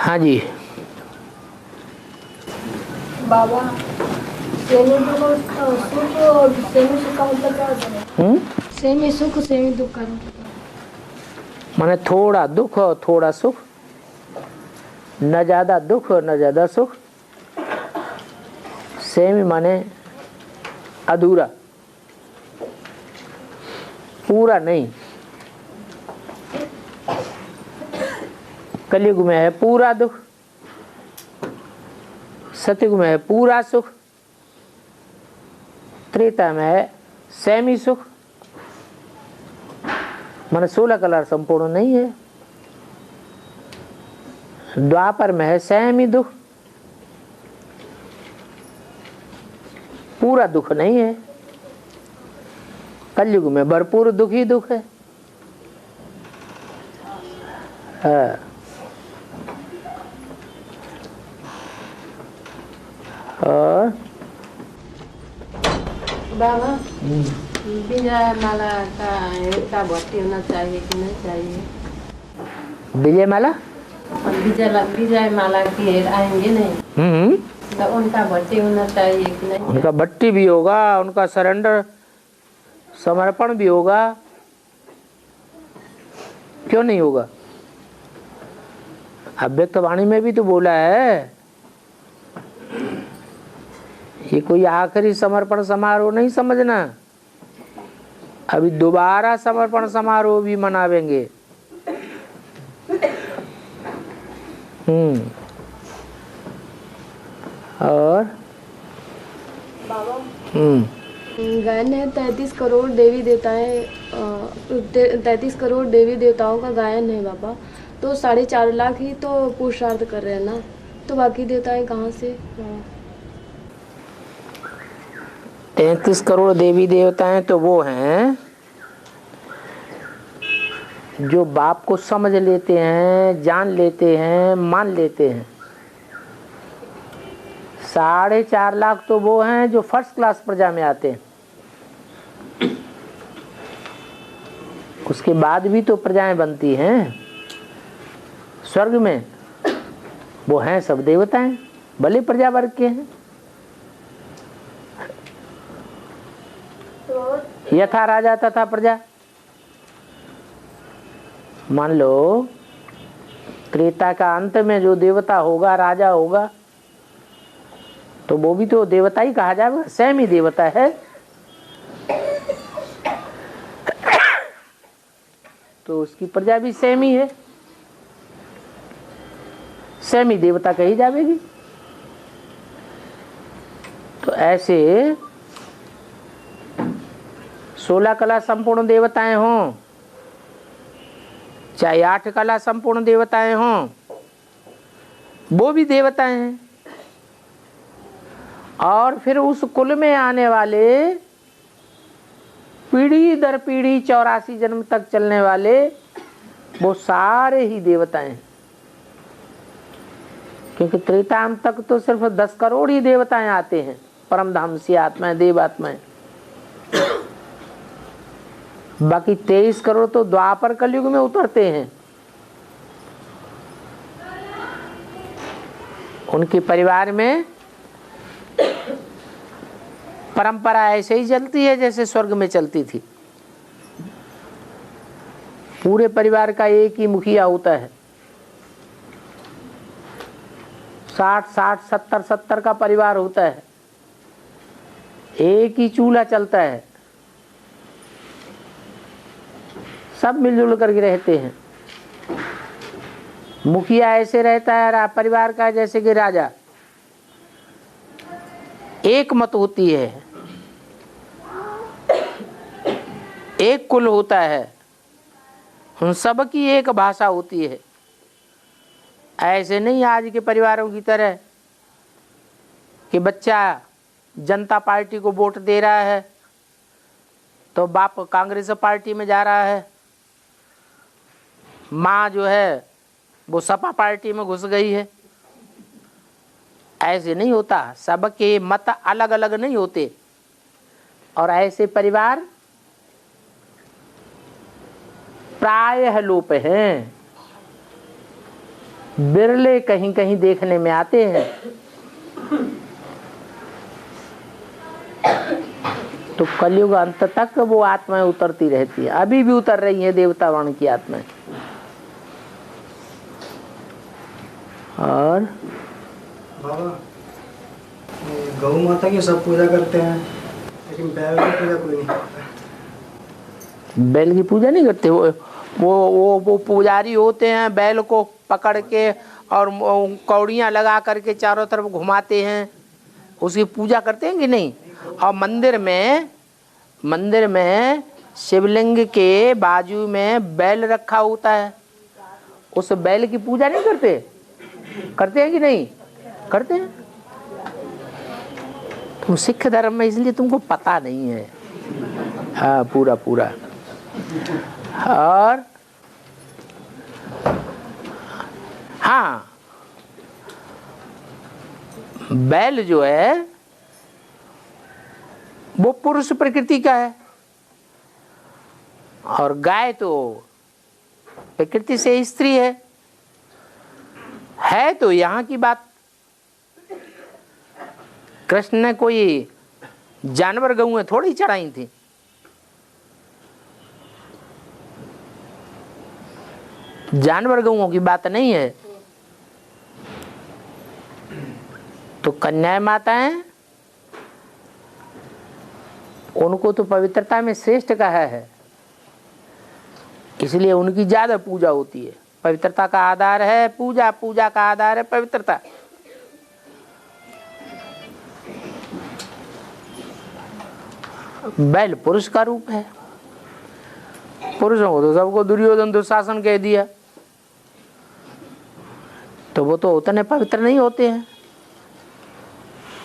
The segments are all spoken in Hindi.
हाँ जी बाबा, सेमी दुख सुख और सेमी सुख का मतलब क्या होता है? सेमी सुख सेमी दुख का माने थोड़ा दुख और थोड़ा सुख, न ज्यादा दुख और न ज्यादा सुख। सेमी माने अधूरा, पूरा नहीं। कलयुग में है पूरा दुख, सतयुग में है पूरा सुख, त्रेता में है सेमी सुख। माने 16 कला संपूर्ण नहीं है। द्वापर में है सेमी दुख, पूरा दुख नहीं है। कलयुग में भरपूर दुख ही दुख है। और बाबा, विजय माला का भर्ती होना चाहिए कि नहीं चाहिए? विजय माला, विजय माला की आएंगे नहीं तो उनका भर्ती होना चाहिए कि नहीं? उनका भट्टी भी होगा, उनका सरेंडर समर्पण भी होगा, क्यों नहीं होगा? अव्यक्तवाणी में भी तो बोला है, ये कोई आखिरी समर्पण समारोह नहीं समझना। अभी दोबारा समर्पण समारोह भी मनावेंगे। और बाबा, गायन है 33 करोड़ देवी देवताएं, 33 करोड़ देवी देवताओं का गायन है बाबा। तो 4.5 लाख ही तो पुरुषार्थ कर रहे हैं ना, तो बाकी देवताएं कहाँ से बाबा? 33 करोड़ देवी देवताएं तो वो हैं जो बाप को समझ लेते हैं, जान लेते हैं, मान लेते हैं। 4.5 लाख तो वो हैं जो फर्स्ट क्लास प्रजा में आते हैं। उसके बाद भी तो प्रजाएं बनती हैं स्वर्ग में। वो हैं सब देवताएं, भले प्रजा वर्ग के हैं। यथा राजा तथा प्रजा। मान लो त्रेता का अंत में जो देवता होगा, राजा होगा, तो वो भी तो देवता ही कहा जाएगा, सेम ही देवता है। तो उसकी प्रजा भी सेम ही है, सेम ही देवता कही जाएगी। तो ऐसे 16 कला संपूर्ण देवताएं हों, चाहे 8 कला संपूर्ण देवताएं हों, वो भी देवताएं हैं। और फिर उस कुल में आने वाले पीढ़ी दर पीढ़ी 84 जन्म तक चलने वाले वो सारे ही देवताएं हैं। क्योंकि त्रेतायुग तक तो सिर्फ 10 करोड़ ही देवताएं आते हैं, परम धाम सी आत्माएं, देव आत्माएं। बाकी 23 करोड़ तो द्वापर कलयुग में उतरते हैं। उनके परिवार में परंपरा ऐसे ही चलती है जैसे स्वर्ग में चलती थी। पूरे परिवार का एक ही मुखिया होता है। 60-60, 70-70 का परिवार होता है, एक ही चूल्हा चलता है, सब मिलजुल करके रहते हैं। मुखिया ऐसे रहता है परिवार का जैसे कि राजा। एक मत होती है, एक कुल होता है, उन सब की एक भाषा होती है। ऐसे नहीं आज के परिवारों की तरह कि बच्चा जनता पार्टी को वोट दे रहा है तो बाप कांग्रेस पार्टी में जा रहा है, माँ जो है वो सपा पार्टी में घुस गई है। ऐसे नहीं होता, सबके मत अलग अलग नहीं होते। और ऐसे परिवार प्रायः लोप हैं। बिरले कहीं कहीं देखने में आते हैं। तो कलयुग अंत तक वो आत्माएं उतरती रहती है, अभी भी उतर रही है देवता वर्ण की आत्माएं। और बाबा, गौ माता की सब पूजा करते हैं, लेकिन बैल की पूजा कोई नहीं करता। बैल की पूजा नहीं करते। वो पुजारी होते हैं, बैल को पकड़ के और कौड़ियाँ लगा करके चारों तरफ घुमाते हैं, उसकी पूजा करते हैं कि नहीं। और मंदिर में शिवलिंग के बाजू में बैल रखा होता है, उस बैल की पूजा नहीं करते हैं कि नहीं करते हैं। तुम सिख धर्म में, इसलिए तुमको पता नहीं है। हाँ, पूरा। और हाँ, बैल जो है वो पुरुष प्रकृति का है, और गाय तो प्रकृति से स्त्री है तो यहाँ की बात। कृष्ण ने कोई जानवर गऊं थोड़ी चढ़ाई थी। जानवर गऊओं की बात नहीं है। तो कन्याएं माताएं, उनको तो पवित्रता में श्रेष्ठ कहा है, इसलिए उनकी ज्यादा पूजा होती है। पवित्रता का आधार है पूजा, पूजा का आधार है पवित्रता। बैल पुरुष का रूप है। पुरुषों को तो सबको दुर्योधन दुशासन कह दिया, तो वो तो उतने पवित्र नहीं होते हैं,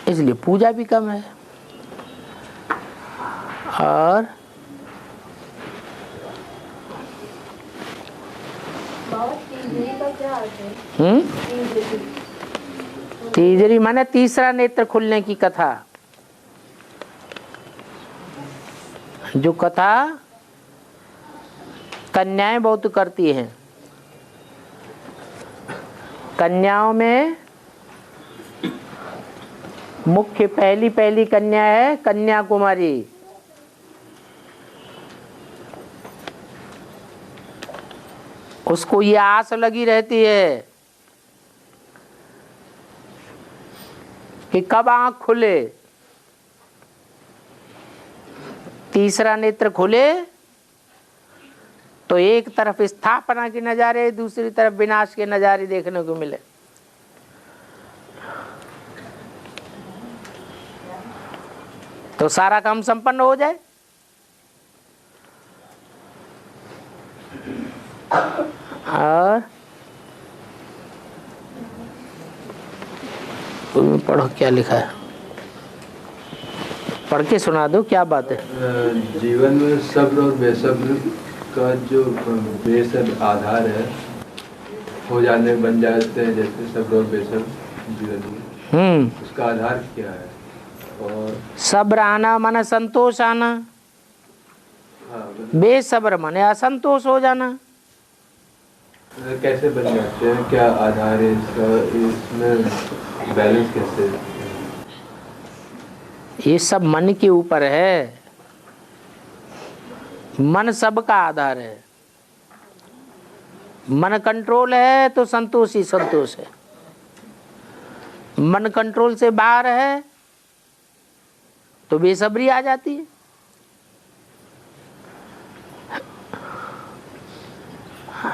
इसलिए पूजा भी कम है। और तीजरी माने तीसरा नेत्र खुलने की कथा। जो कथा कन्याएं बहुत करती हैं। कन्याओं में मुख्य पहली कन्या है कन्याकुमारी। उसको ये आस लगी रहती है कि कब आंख खुले, तीसरा नेत्र खुले तो एक तरफ स्थापना के नजारे, दूसरी तरफ विनाश के नजारे देखने को मिले। तो सारा काम संपन्न हो जाए। और पढ़ो क्या लिखा है, पढ़ के सुना दो, क्या बात है। जीवन में सब्र और बेसब्र का जो बेसब्र आधार है, हो जाने बन जाते हैं जैसे सब्र और बेसब्र जीवन में, उसका आधार क्या है। और सब्र आना माने संतोष आना, बेसब्र माने असंतोष हो जाना। कैसे बन जाते हैं, क्या आधार है इसका, इसमें बैलेंस कैसे। ये सब मन के ऊपर है। मन सब का आधार है। मन कंट्रोल है तो संतोष ही संतोष है। मन कंट्रोल से बाहर है तो बेसब्री आ जाती है।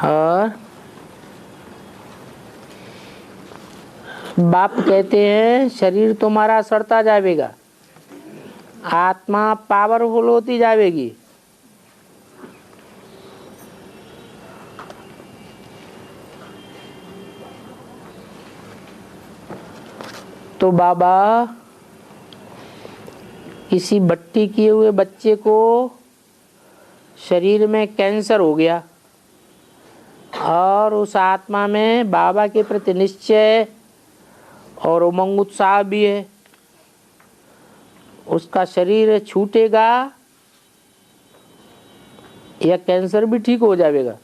और बाप कहते हैं शरीर तुम्हारा सड़ता जाएगा, आत्मा पावरफुल होती जाएगी। तो बाबा किसी भट्टी किए हुए बच्चे को शरीर में कैंसर हो गया और उस आत्मा में बाबा के प्रति निश्चय और उमंग उत्साह भी है, उसका शरीर छूटेगा या कैंसर भी ठीक हो जाएगा।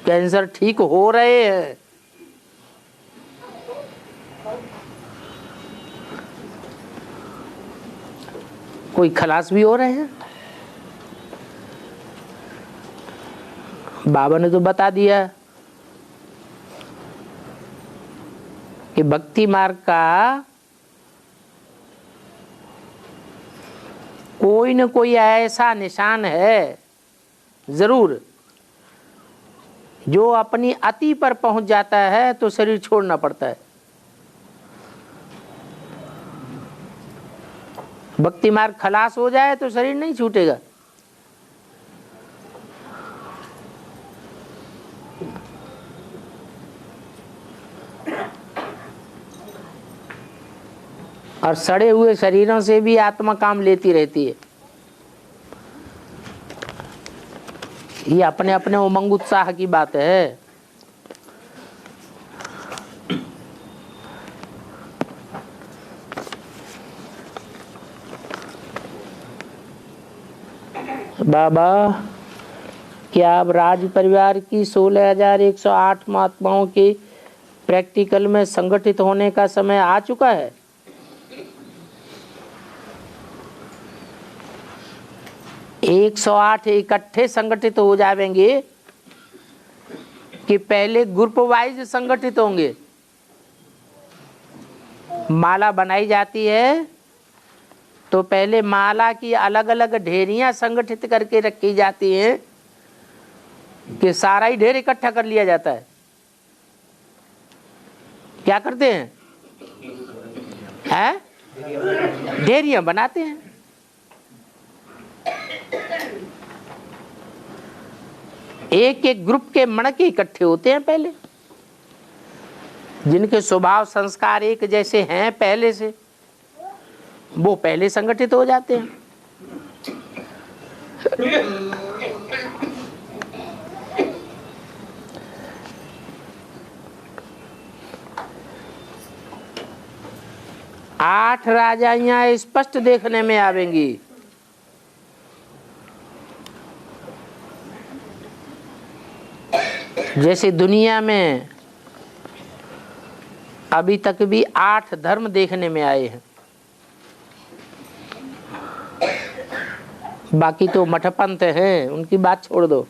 कैंसर ठीक हो रहे हैं। कोई खलास भी हो रहे हैं। बाबा ने तो बता दिया कि भक्ति मार्ग का कोई न कोई ऐसा निशान है जरूर, जो अपनी अति पर पहुंच जाता है तो शरीर छोड़ना पड़ता है। भक्ति मार्ग खलास हो जाए तो शरीर नहीं छूटेगा। और सड़े हुए शरीरों से भी आत्मा काम लेती रहती है। ये अपने अपने उमंग उत्साह की बात है। बाबा, क्या अब राज परिवार की 16,108 महात्माओं के प्रैक्टिकल में संगठित होने का समय आ चुका है? एक 108 इकट्ठे संगठित हो जाएंगे कि पहले ग्रुप वाइज संगठित होंगे? माला बनाई जाती है तो पहले माला की अलग अलग ढेरियां संगठित करके रखी जाती हैं कि सारा ही ढेर इकट्ठा कर लिया जाता है। क्या करते हैं? ढेरियां बनाते हैं। एक एक ग्रुप के मणके इकट्ठे होते हैं पहले, जिनके स्वभाव संस्कार एक जैसे हैं पहले से, वो पहले संगठित हो जाते हैं। आठ राजाइयां स्पष्ट देखने में आवेंगी। जैसे दुनिया में अभी तक भी 8 धर्म देखने में आए हैं, बाकी तो मठपंथ हैं, उनकी बात छोड़ दो।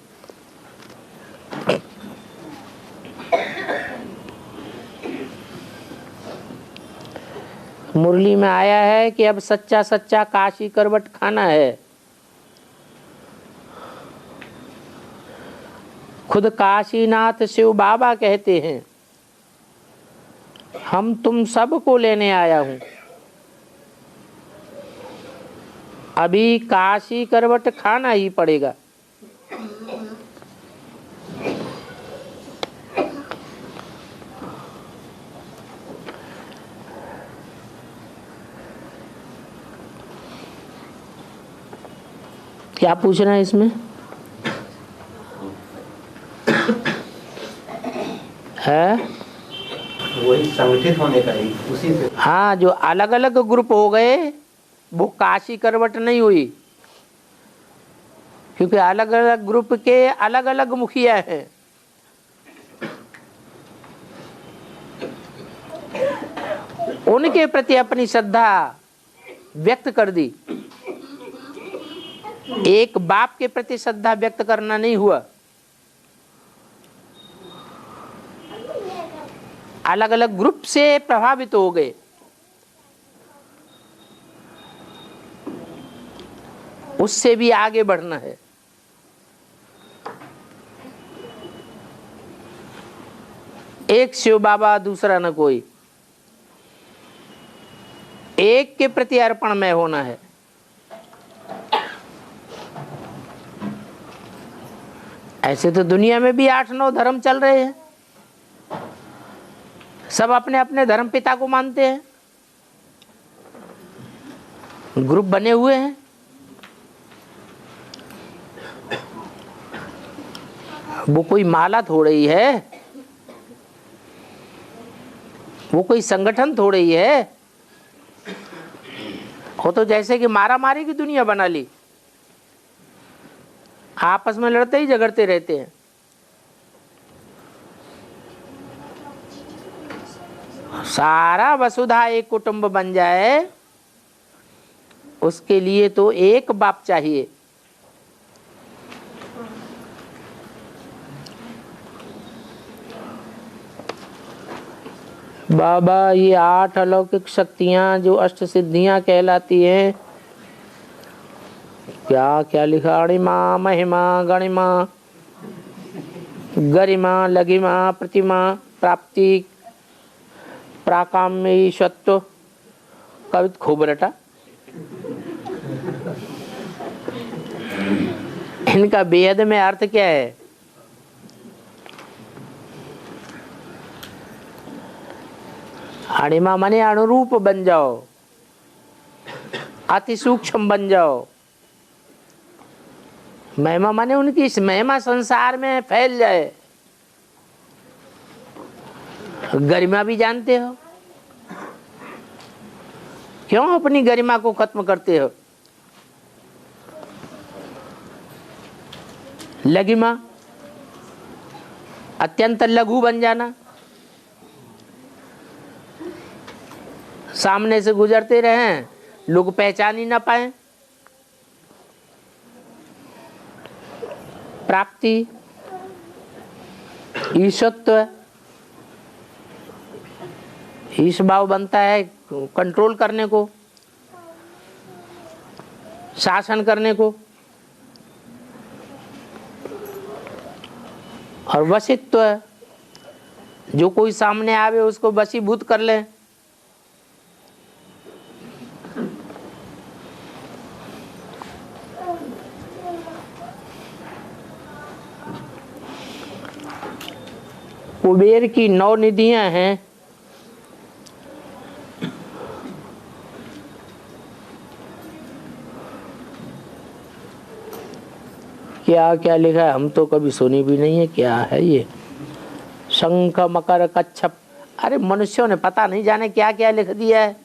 मुरली में आया है कि अब सच्चा सच्चा काशी करवट खाना है। खुद काशीनाथ शिव बाबा कहते हैं, हम तुम सब को लेने आया हूं। अभी काशी करवट खाना ही पड़ेगा। क्या पूछना है इसमें? है वही संगठित होने का ही, उसी से। हाँ, जो अलग अलग ग्रुप हो गए वो काशी करवट नहीं हुई, क्योंकि अलग अलग ग्रुप के अलग अलग मुखिया हैं। उनके प्रति अपनी श्रद्धा व्यक्त कर दी। एक बाप के प्रति श्रद्धा व्यक्त करना नहीं हुआ। अलग अलग ग्रुप से प्रभावित हो गए। उससे भी आगे बढ़ना है। एक शिव बाबा, दूसरा न कोई। एक के प्रति अर्पण में होना है। ऐसे तो दुनिया में भी 8-9 धर्म चल रहे हैं। सब अपने अपने धर्म पिता को मानते हैं, ग्रुप बने हुए हैं। वो कोई माला थोड़ी है, वो कोई संगठन थोड़ी है। वो तो जैसे कि मारा मारी की दुनिया बना ली, आपस में लड़ते ही झगड़ते रहते हैं। सारा वसुधा एक कुटुंब बन जाए, उसके लिए तो एक बाप चाहिए। बाबा ये 8 अलौकिक शक्तियां जो अष्ट सिद्धियां कहलाती हैं, क्या क्या लिखा? अणिमा, महिमा, गणिमा, गरिमा, लघिमा, प्रतिमा, प्राप्ति, प्राकाम्य, ईशत्व, कवित खूब रटा। इनका बेहद में अर्थ क्या है? अणिमा माने अनुरूप बन जाओ, अति सूक्ष्म बन जाओ। महिमा माने उनकी इस महिमा संसार में फैल जाए। गरिमा भी जानते हो, क्यों अपनी गरिमा को खत्म करते हो? लघिमा, अत्यंत लघु बन जाना, सामने से गुजरते रहें, लोग पहचान ही ना पाए। प्राप्ति, ईशत्व, ईश भाव बनता है कंट्रोल करने को, शासन करने को। और वशित्व, जो कोई सामने आवे उसको वशीभूत कर ले। कुबेर की 9 निधियां हैं। क्या क्या लिखा है? हम तो कभी सुनी भी नहीं है। क्या है ये? शंख, मकर, कच्छप। अरे मनुष्यों ने पता नहीं जाने क्या क्या लिख दिया है।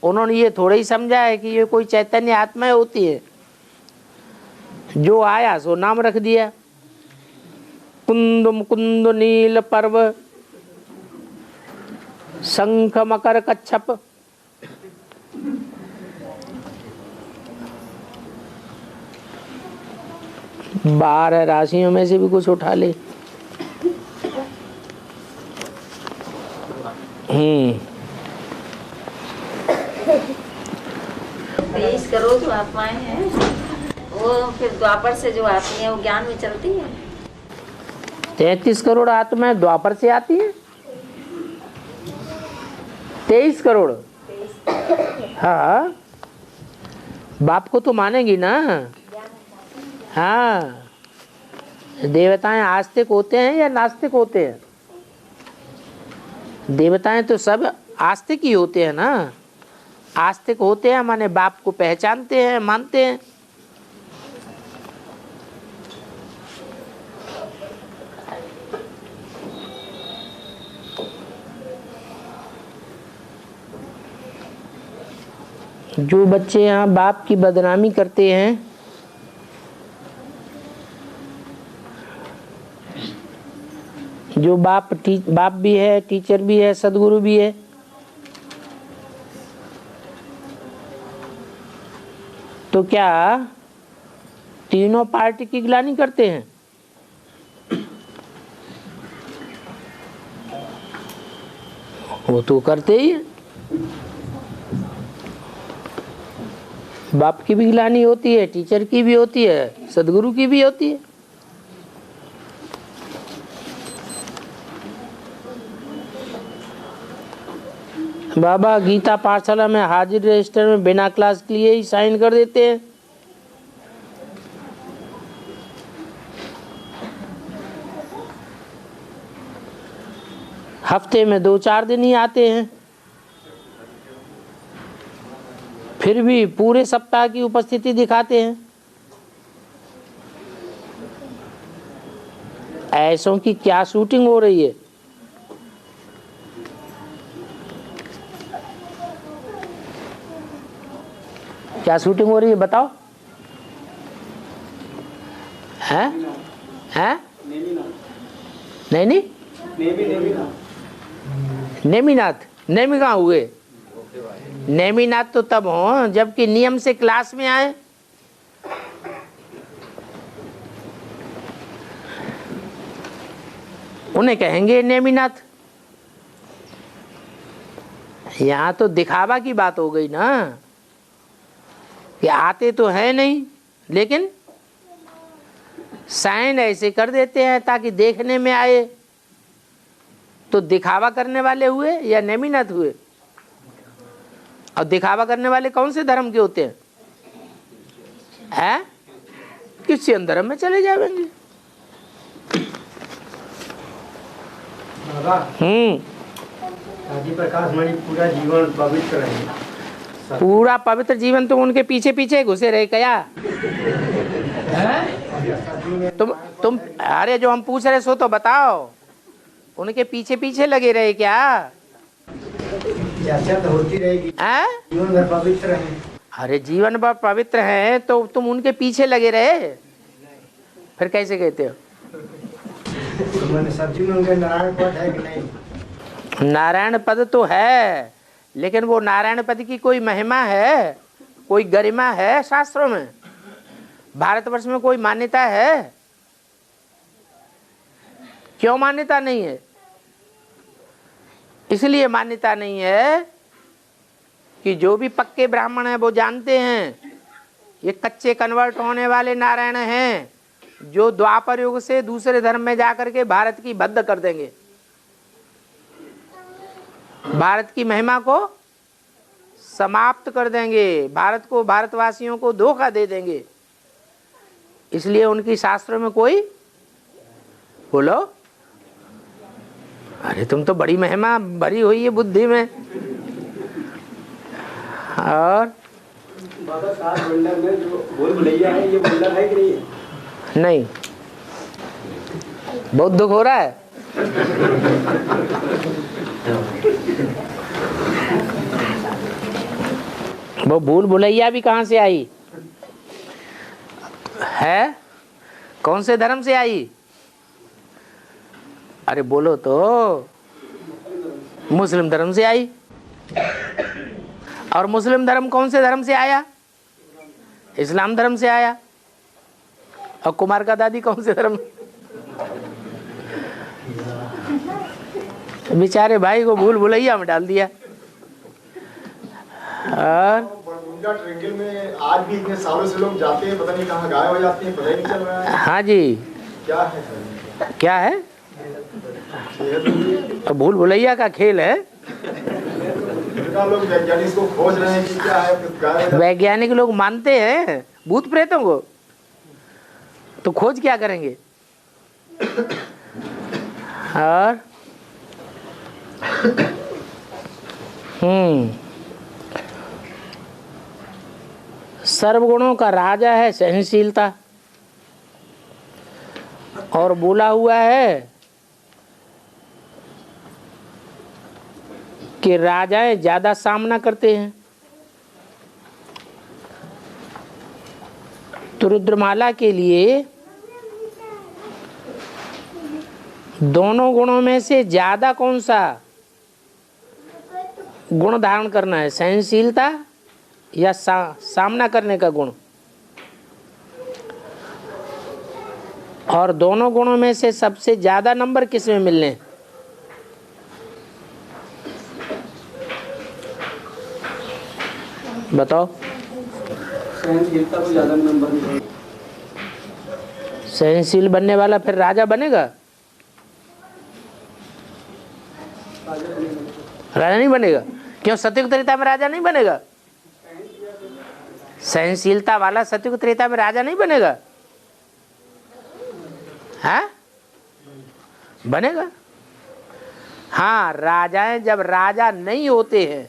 उन्होंने ये थोड़ा ही समझा है कि ये कोई चैतन्य आत्मा होती है। जो आया सो नाम रख दिया। कुंद, मुकुंद, नील, पर्व, शंख, मकर, कच्छप। बारह राशियों में से भी कुछ उठा ले। 23 करोड़ जो आत्माएं हैं, वो फिर द्वापर से जो आती हैं वो ज्ञान में चलती है। 33 करोड़ आत्माएं द्वापर से आती है। 23 करोड़। हाँ, बाप को तो मानेगी ना। हाँ, देवताएं आस्तिक होते हैं या नास्तिक होते हैं? देवताएं तो सब आस्तिक ही होते हैं ना। आस्तिक होते हैं माने बाप को पहचानते हैं, मानते हैं। जो बच्चे यहाँ बाप की बदनामी करते हैं, जो बाप भी है, टीचर भी है, सदगुरु भी है, तो क्या तीनों पार्टी की गिलानी करते हैं? वो तो करते ही है। बाप की भी गिलानी होती है, टीचर की भी होती है, सदगुरु की भी होती है। बाबा गीता पाठशाला में हाजिर रजिस्टर में बिना क्लास के लिए ही साइन कर देते हैं। हफ्ते में 2-4 दिन ही आते हैं, फिर भी पूरे सप्ताह की उपस्थिति दिखाते हैं। ऐसों की क्या शूटिंग हो रही है? क्या शूटिंग हो रही है बताओ? हैं? हैं? नेमीनाथ। नेमीनाथ नेमी कहाँ हुए? नेमीनाथ तो तब हो जबकि नियम से क्लास में आए। उन्हें कहेंगे नेमीनाथ। यहां तो दिखावा की बात हो गई ना कि आते तो है नहीं, लेकिन साइन ऐसे कर देते हैं ताकि देखने में आए। तो दिखावा करने वाले हुए या नेमीनाथ हुए? और दिखावा करने वाले कौन से धर्म के होते हैं? किसी अन्य धर्म में चले जाएंगे। दादी प्रकाश मणि पूरा जीवन पवित्र है। पूरा पवित्र जीवन तो उनके पीछे पीछे घुसे रहे क्या? तुम अरे जो हम पूछ रहे सो तो बताओ, उनके पीछे पीछे लगे रहे क्या? चर्चा तो होती रहेगी। जीवन भर पवित्र है। अरे जीवन भर पवित्र है तो तुम उनके पीछे लगे रहे, फिर कैसे कहते हो? तो मैंने सब्जी में उनके नारायण पद है कि नहीं? नारायण पद तो है, लेकिन वो नारायण पद की कोई महिमा है, कोई गरिमा है शास्त्रों में? भारतवर्ष में कोई मान्यता है? क्यों मान्यता नहीं है? इसलिए मान्यता नहीं है कि जो भी पक्के ब्राह्मण हैं वो जानते हैं ये कच्चे कन्वर्ट होने वाले नारायण हैं, जो द्वापर युग से दूसरे धर्म में जाकर के भारत की भद्द कर देंगे, भारत की महिमा को समाप्त कर देंगे, भारत को, भारतवासियों को धोखा दे देंगे। इसलिए उनकी शास्त्रों में कोई, बोलो, अरे तुम तो बड़ी महिमा भरी हुई है बुद्धि में। और बाबा साहब मंडल में जो बोल भुलैया है, ये मंडल है कि नहीं? नहीं, बहुत दुख हो रहा है। वो भूल भुलैया भी कहां से आई है? कौन से धर्म से आई? अरे बोलो तो। मुस्लिम धर्म से आई। और मुस्लिम धर्म कौन से धर्म से आया? इस्लाम धर्म से आया। और कुमार का दादी कौन से धर्म? बेचारे भाई को भूल भुलैया में डाल दिया। और ट्रेंगल में आज भी इतने सालों से लोग जाते हैं, पता नहीं कहाँ गायब हो जाते हैं, पता ही नहीं चल रहा है। हाँ जी, क्या है सर? क्या है? तो भूल भुलैया का खेल है। लोग वैज्ञानिक को खोज रहे हैं कि क्या है। वैज्ञानिक लोग मानते हैं भूत प्रेतों को, तो खोज क्या करेंगे? और सर्वगुणों का राजा है सहनशीलता, और बोला हुआ है कि राजाएं ज्यादा सामना करते हैं। तो रुद्रमाला के लिए दोनों गुणों में से ज्यादा कौन सा गुण धारण करना है? सहनशीलता या सामना करने का गुण? और दोनों गुणों में से सबसे ज्यादा नंबर किस में मिलने? बताओ। सहनशीलता को ज्यादा नंबर मिलेगा। सहनशील बनने वाला फिर राजा बनेगा? राजा नहीं बनेगा। क्यों? सतयुग त्रेता में राजा नहीं बनेगा? सहनशीलता वाला सतयुग त्रेता में राजा नहीं बनेगा? हाँ, बनेगा। हाँ, राजाएं जब राजा नहीं होते हैं,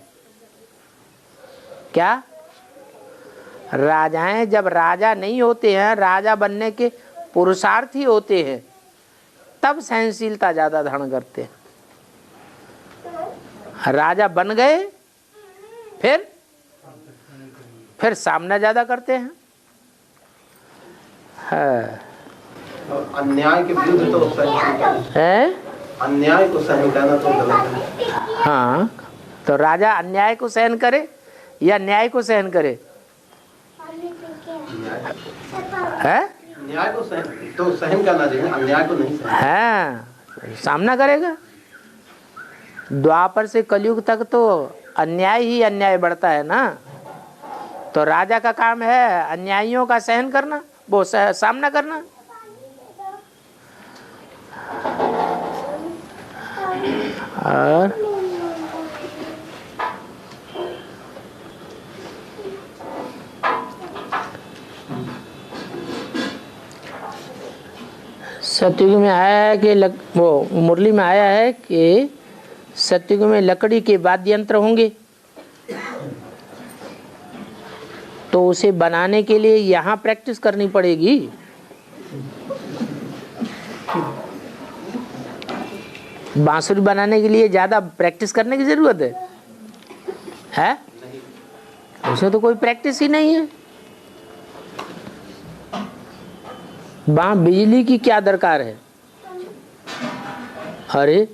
क्या? राजाएं जब राजा नहीं होते हैं, राजा बनने के पुरुषार्थी होते हैं, तब सहनशीलता ज्यादा धारण करते हैं। राजा बन गए फिर सामना ज्यादा करते हैं। अन्याय के विरुद्ध तो है, अन्याय को सहन करना तो गलत है। हाँ, तो राजा अन्याय को सहन करे या न्याय को सहन करे? है न्याय को सहन करना चाहिए, अन्याय को नहीं सहन। हाँ, सामना करेगा। द्वापर से कलयुग तक तो अन्याय ही अन्याय बढ़ता है ना। तो राजा का काम है अन्यायियों का सहन करना, वो सामना करना। और सतयुग में आया है कि वो मुरली में आया है कि सतयुग में लकड़ी के वाद्य यंत्र होंगे, तो उसे बनाने के लिए यहाँ प्रैक्टिस करनी पड़ेगी। बांसुरी बनाने के लिए ज्यादा प्रैक्टिस करने की जरूरत है? उसमें तो कोई प्रैक्टिस ही नहीं है। वहां बिजली की क्या दरकार है? अरे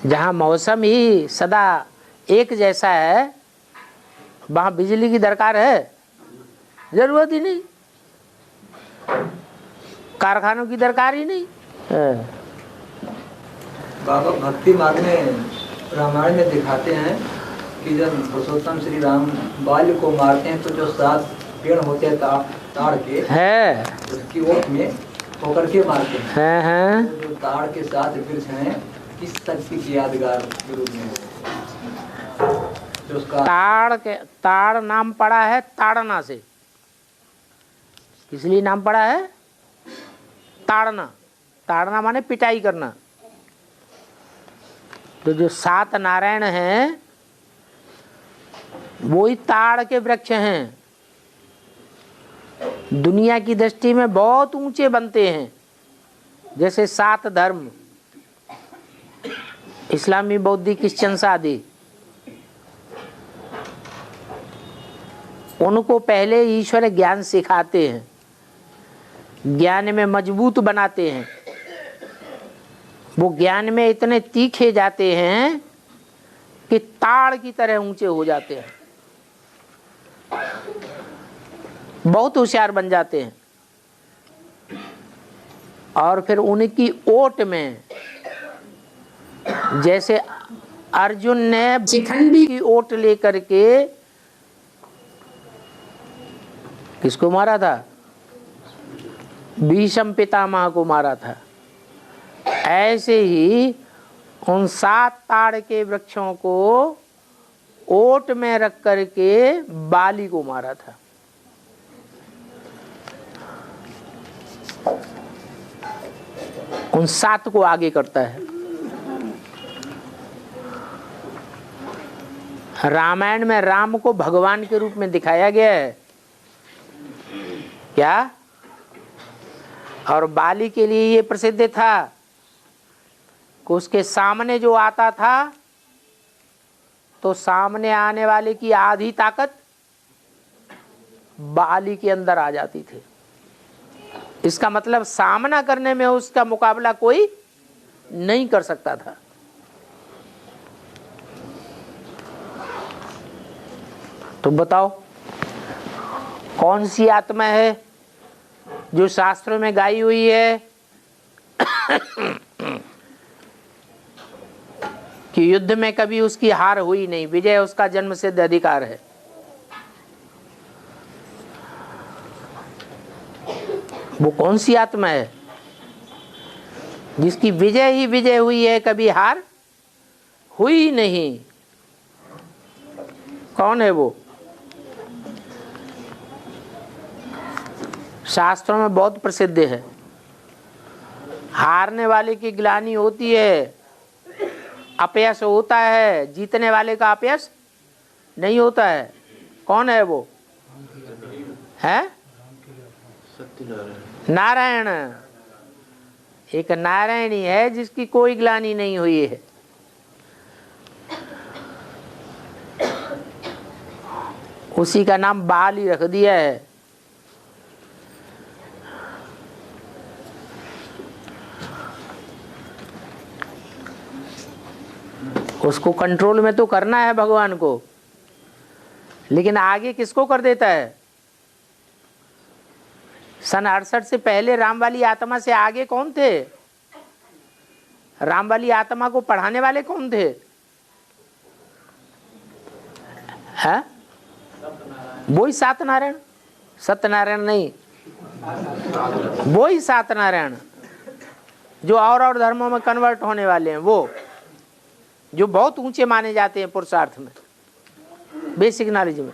जहां मौसम ही सदा एक जैसा है, वहां बिजली की दरकार है? जरूरत ही नहीं। कारखानों की दरकार ही नहीं है। बाबा भक्ति मार्ग में रामायण में दिखाते हैं कि जब पुरुषोत्तम श्री राम बाल को मारते हैं तो जो 7 पेड़ होते हैं ताड़ के है, उसकी ओट में होकर के मारते हैं। तो जो ताड़ के 7 वृक्ष हैं किस शक्ति की यादगार के रूप में? तो उसका ताड़ नाम पड़ा है ताड़ना से। इसलिए नाम पड़ा है ताड़ना। ताड़ना माने पिटाई करना। तो जो 7 नारायण हैं वो ही ताड़ के वृक्ष हैं। दुनिया की दृष्टि में बहुत ऊंचे बनते हैं, जैसे 7 धर्म, इस्लामी, बौद्धिक, क्रिश्चियन आदि। उनको पहले ईश्वर ज्ञान सिखाते हैं, ज्ञान में मजबूत बनाते हैं। वो ज्ञान में इतने तीखे जाते हैं कि ताड़ की तरह ऊंचे हो जाते हैं, बहुत होशियार बन जाते हैं। और फिर उनकी ओट में, जैसे अर्जुन ने शिखंडी की ओट लेकर के किसको मारा था? भीष्म पितामह को मारा था। ऐसे ही उन 7 ताड़ के वृक्षों को ओट में रख करके बाली को मारा था। उन 7 को आगे करता है। रामायण में राम को भगवान के रूप में दिखाया गया है क्या? और बाली के लिए ये प्रसिद्ध था कि उसके सामने जो आता था तो सामने आने वाले की आधी ताकत बाली के अंदर आ जाती थी। इसका मतलब सामना करने में उसका मुकाबला कोई नहीं कर सकता था। तो बताओ कौन सी आत्मा है जो शास्त्रों में गाई हुई है कि युद्ध में कभी उसकी हार हुई नहीं, विजय उसका जन्म सिद्ध अधिकार है? वो कौन सी आत्मा है जिसकी विजय ही विजय हुई है, कभी हार हुई नहीं? कौन है वो? शास्त्रों में बहुत प्रसिद्ध है। हारने वाले की ग्लानि होती है, अपयश होता है, जीतने वाले का अपयश नहीं होता है। कौन है वो? है नारायण। एक नारायणी है जिसकी कोई ग्लानि नहीं हुई है। उसी का नाम बाली रख दिया है। उसको कंट्रोल में तो करना है भगवान को, लेकिन आगे किसको कर देता है? सन 68 से पहले राम वाली आत्मा से आगे कौन थे? राम वाली आत्मा को पढ़ाने वाले कौन थे? है वो ही सत्यनारायण, सत्यनारायण नहीं, वो ही सत्यनारायण जो और धर्मों में कन्वर्ट होने वाले हैं, वो जो बहुत ऊंचे माने जाते हैं पुरुषार्थ में, बेसिक नॉलेज में।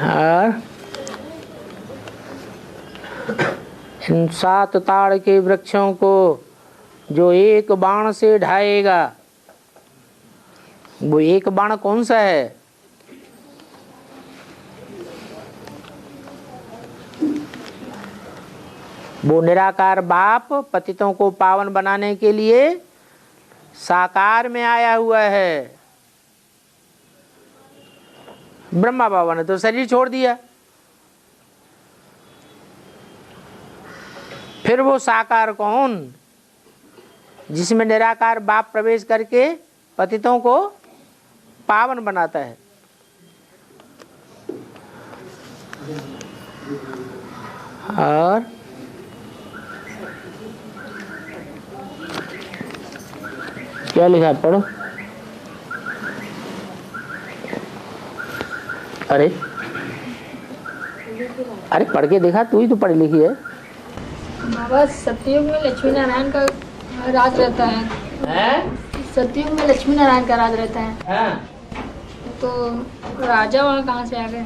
और इन 7 ताड़ के वृक्षों को जो एक बाण से ढाएगा, वो एक बाण कौन सा है? वो निराकार बाप पतितों को पावन बनाने के लिए साकार में आया हुआ है। ब्रह्मा बाबा ने तो शरीर छोड़ दिया, फिर वो साकार कौन? जिसमें निराकार बाप प्रवेश करके पतितों को पावन बनाता है। और क्या लिखा है? पढ़ो। अरे अरे पढ़ के देखा, तू ही तो पढ़ी लिखी है। बाबा सतयुग में लक्ष्मी नारायण का राज रहता है, सतयुग में लक्ष्मी नारायण का राज रहता है। तो राजा वहाँ कहाँ से आ गए?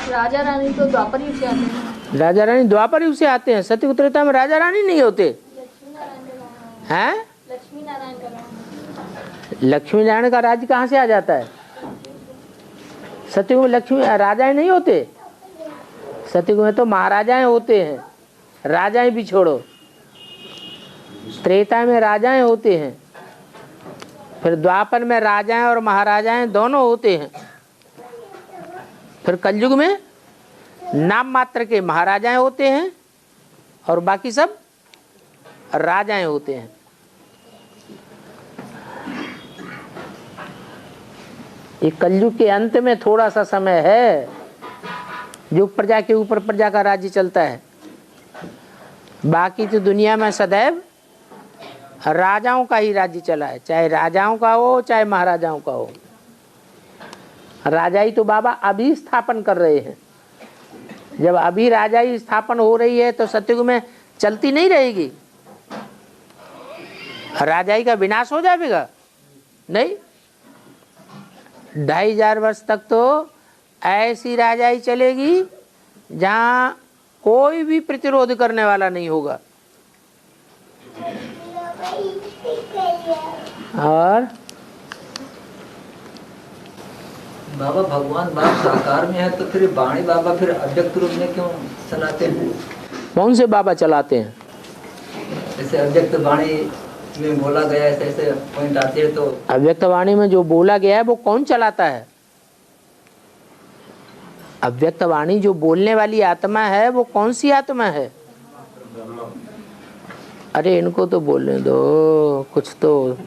राजा रानी तो द्वापर युग से आते हैं। राजा रानी द्वापर युग से आते हैं, सतयुग त्रेता में राजा रानी नहीं होते हैं। लक्ष्मी नारायण का राज, लक्ष्मी नारायण का राज्य कहाँ से आ जाता है? सतयुग में लक्ष्मी राजाएं नहीं होते, सतयुग में तो महाराजाएं होते हैं। राजाएं भी छोड़ो, त्रेता में राजाएं होते हैं, फिर द्वापर में राजाएं और महाराजाएं दोनों होते हैं, फिर कलयुग में नाम मात्र के महाराजाएं होते हैं और बाकी सब राजाएं होते हैं। ये कलयुग के अंत में थोड़ा सा समय है जो प्रजा के ऊपर प्रजा का राज्य चलता है, बाकी तो दुनिया में सदैव राजाओं का ही राज्य चला है, चाहे राजाओं का हो चाहे महाराजाओं का हो। राजाई तो बाबा अभी स्थापन कर रहे हैं, जब अभी राजाई स्थापन हो रही है तो सतयुग में चलती नहीं रहेगी, राजाई का विनाश हो जाएगा नहीं। 2500 वर्ष तक तो ऐसी राजाई चलेगी जहाँ कोई भी प्रतिरोध करने वाला नहीं होगा। और बाबा भगवान बाप साकार में है तो फिर वाणी बाबा फिर अव्यक्त रूप में क्यों चलाते हैं? कौन से बाबा चलाते हैं? जैसे अव्यक्त वाणी में बोला गया है, ऐसे पॉइंट आते हैं तो अव्यक्त वाणी में जो बोला गया है वो कौन चलाता है? अव्यक्त वाणी जो बोलने वाली आत्मा है वो कौन सी आत्मा है? अरे इनको तो बोलने दो कुछ तो।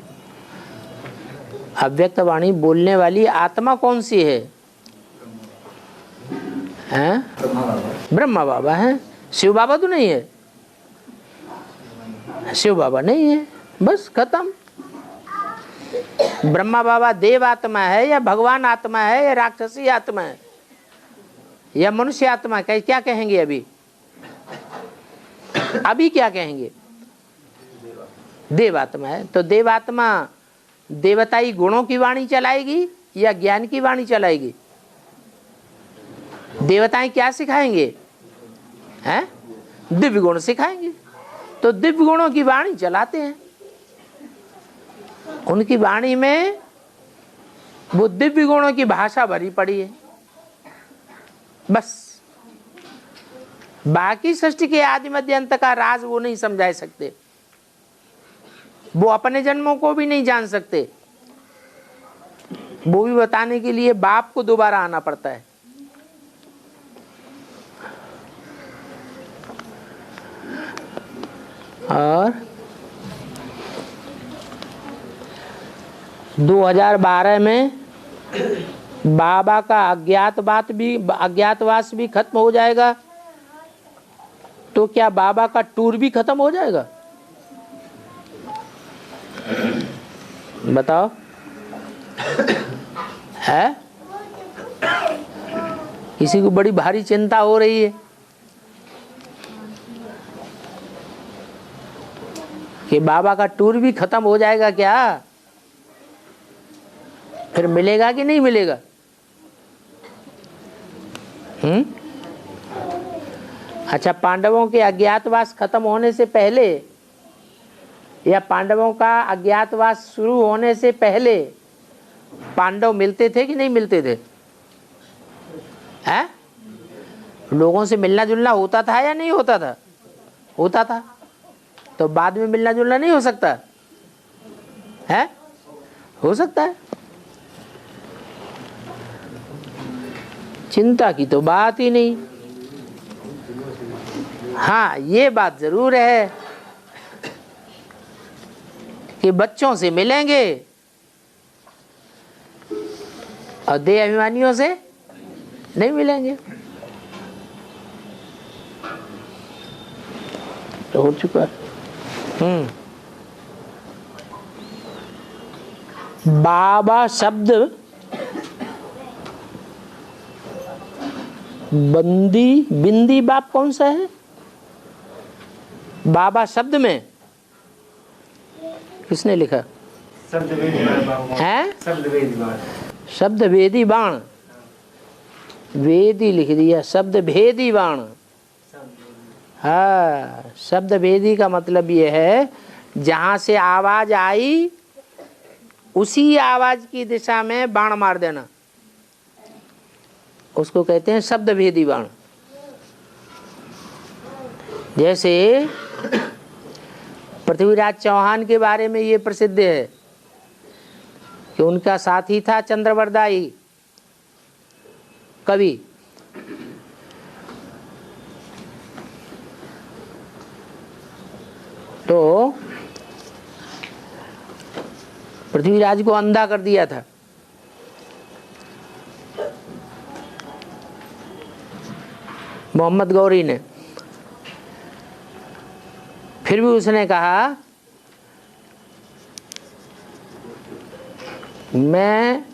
अव्यक्त वाणी बोलने वाली आत्मा कौन सी है? हैं? ब्रह्मा बाबा है। शिव बाबा तो नहीं है, शिव बाबा नहीं है, बस खत्म। ब्रह्मा बाबा देव आत्मा है या भगवान आत्मा है या राक्षसी आत्मा है या मनुष्य आत्मा है? क्या कहेंगे अभी? अभी क्या कहेंगे? देवात्मा है। तो देवात्मा देवताई गुणों की वाणी चलाएगी या ज्ञान की वाणी चलाएगी? देवताएं क्या सिखाएंगे? हैं? दिव्य गुण सिखाएंगे। तो दिव्य गुणों की वाणी चलाते हैं, उनकी वाणी में वो दिव्य गुणों की भाषा भरी पड़ी है, बस। बाकी सृष्टि के आदि मध्य अंत का राज वो नहीं समझा सकते, वो अपने जन्मों को भी नहीं जान सकते। वो भी बताने के लिए बाप को दोबारा आना पड़ता है। और 2012 में बाबा का अज्ञातवास भी खत्म हो जाएगा, तो क्या बाबा का टूर भी खत्म हो जाएगा? बताओ। है किसी को बड़ी भारी चिंता हो रही है कि बाबा का टूर भी खत्म हो जाएगा क्या? फिर मिलेगा कि नहीं मिलेगा? अच्छा, पांडवों के अज्ञातवास खत्म होने से पहले या पांडवों का अज्ञातवास शुरू होने से पहले पांडव मिलते थे कि नहीं मिलते थे? हैं? लोगों से मिलना जुलना होता था या नहीं होता था? होता था। तो बाद में मिलना जुलना नहीं हो सकता है? हो सकता है। चिंता की तो बात ही नहीं। हाँ, ये बात जरूर है कि बच्चों से मिलेंगे और देह अभिमानियों से नहीं मिलेंगे। तो हो चुका है। बाबा शब्द बिंदी बाप कौन सा है? बाबा शब्द में किसने लिखा? है शब्द वेदी बाण, वेदी लिख दिया, शब्द भेदी बाण। हाँ, शब्द भेदी का मतलब ये है जहां से आवाज आई उसी आवाज की दिशा में बाण मार देना, उसको कहते हैं शब्द भेदी बाण। जैसे पृथ्वीराज चौहान के बारे में ये प्रसिद्ध है कि उनका साथी था चंद्रवरदाई कवि। तो पृथ्वीराज को अंधा कर दिया था। मोहम्मद गौरी ने। फिर भी उसने कहा मैं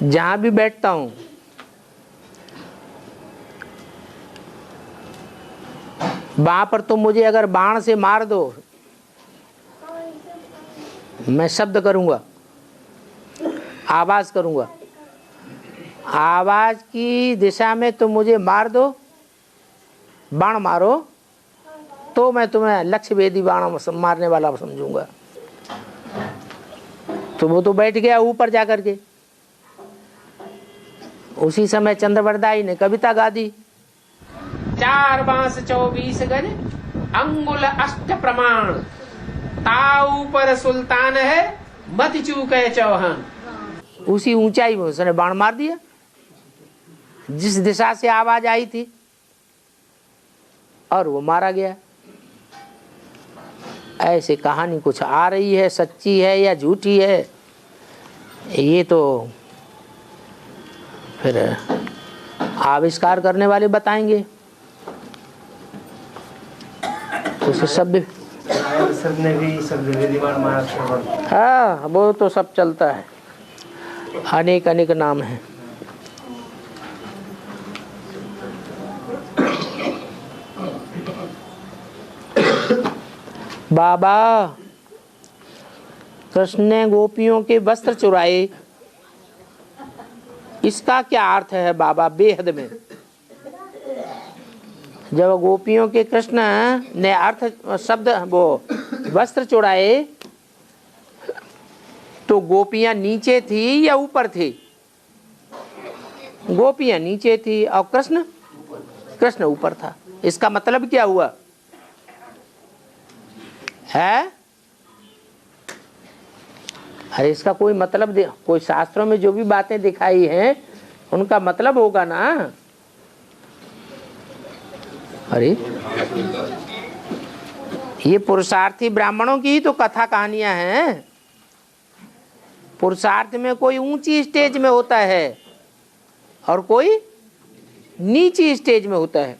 जहां भी बैठता हूं वहां पर तुम मुझे अगर बाण से मार दो, मैं शब्द करूंगा, आवाज करूंगा, आवाज की दिशा में तुम मुझे मार दो, बाण मारो, तो मैं तुम्हें लक्ष्य भेदी बाण मारने वाला समझूंगा। तो वो तो बैठ गया ऊपर जाकर के। उसी समय चंद्रवरदाई ने कविता गा दी। 4 बांस 24 गज अंगुल अष्ट प्रमाण, ताऊ पर सुल्तान है मत चूके चौहान। उसी ऊंचाई में उसने बाण मार दिया जिस दिशा से आवाज आई थी, और वो मारा गया। ऐसे कहानी कुछ आ रही है, सच्ची है या झूठी है, ये तो फिर आविष्कार करने वाले बताएंगे। उसे शब्द ने भी शब्द मारा। हाँ, वो तो सब चलता है, अनेक अनेक नाम है। बाबा कृष्ण ने गोपियों के वस्त्र चुराए, इसका क्या अर्थ है बाबा बेहद में? जब गोपियों के कृष्ण ने अर्थ शब्द वो वस्त्र चुराए तो गोपियां नीचे थी या ऊपर थी? गोपियां नीचे थी और कृष्ण ऊपर था। इसका मतलब क्या हुआ है? अरे इसका कोई मतलब कोई शास्त्रों में जो भी बातें दिखाई हैं उनका मतलब होगा ना। अरे ये पुरुषार्थी ब्राह्मणों की ही तो कथा कहानियां हैं। पुरुषार्थ में कोई ऊंची स्टेज में होता है और कोई नीची स्टेज में होता है।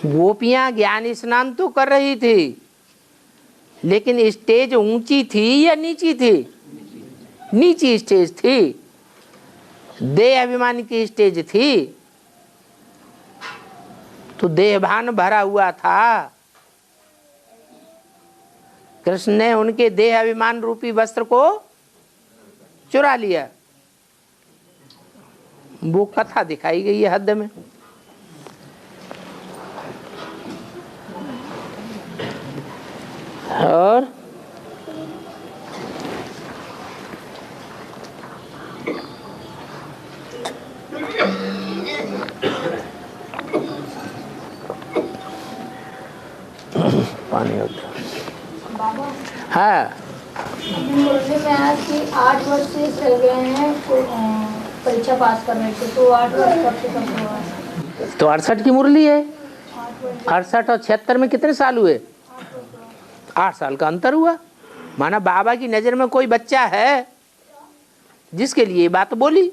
गोपियां ज्ञान स्नान तो कर रही थी, लेकिन स्टेज ऊंची थी या नीची थी? नीची स्टेज थी, देह अभिमान की स्टेज थी। तो देहभान भरा हुआ था। कृष्ण ने उनके देह अभिमान रूपी वस्त्र को चुरा लिया। वो कथा दिखाई गई है हद में। और पानी होता हाँ। मुरली में आया कि 8 वर्ष से चल गए हैं परीक्षा पास कर रहे थे, तो 8 वर्ष कब से कब हुआ? तो 68 की मुरली है। 68 और 76 में कितने साल हुए? 8 साल का अंतर हुआ। माना बाबा की नजर में कोई बच्चा है जिसके लिए बात बोली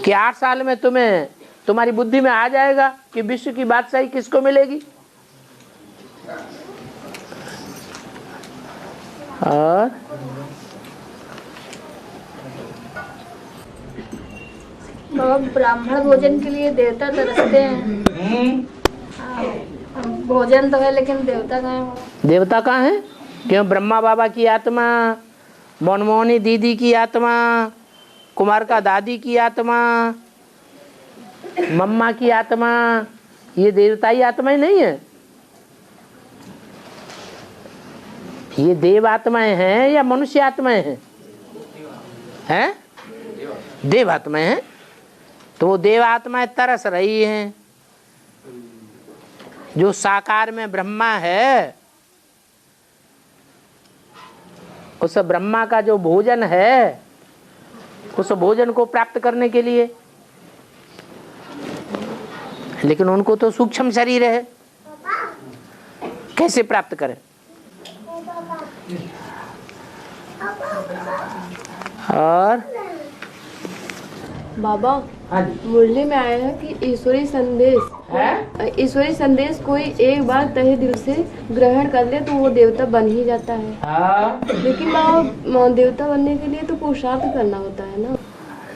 कि 8 साल में तुम्हें तुम्हारी बुद्धि में आ जाएगा कि विश्व की बादशाही किसको मिलेगी। और ब्राह्मण भोजन के लिए देवता तरसते हैं। भोजन तो है लेकिन देवता कहाँ है? देवता कहाँ है? क्यों? ब्रह्मा बाबा की आत्मा, मनमोहनी दीदी की आत्मा, कुमार का दादी की आत्मा, मम्मा की आत्मा, ये देवताई आत्माएं नहीं है। ये देव आत्माएं हैं या मनुष्य आत्माएं हैं? हैं? देव आत्माएं हैं। तो वो देव आत्माएं तरस रही हैं। जो साकार में ब्रह्मा है, उस ब्रह्मा का जो भोजन है, उस भोजन को प्राप्त करने के लिए, लेकिन उनको तो सूक्ष्म शरीर है, कैसे प्राप्त करें? और बाबा मुरली में आया है कि ईश्वरी संदेश कोई एक बार तहे दिल से ग्रहण कर ले तो वो देवता बन ही जाता है। लेकिन बाबा देवता बनने के लिए तो पुरुषार्थ करना होता है ना।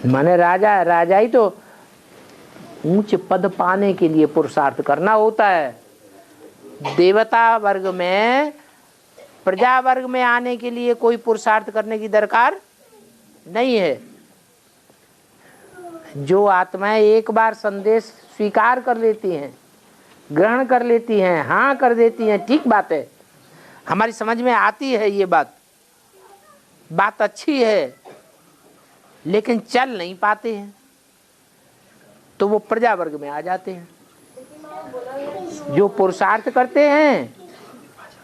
माने राजा ही तो ऊंच पद पाने के लिए पुरुषार्थ करना होता है। देवता वर्ग में, प्रजा वर्ग में आने के लिए कोई पुरुषार्थ करने की दरकार नहीं है। जो आत्माएं एक बार संदेश स्वीकार कर लेती हैं, ग्रहण कर लेती हैं, हाँ कर देती हैं, ठीक बात है, हमारी समझ में आती है, ये बात अच्छी है, लेकिन चल नहीं पाते हैं तो वो प्रजा वर्ग में आ जाते हैं। जो पुरुषार्थ करते हैं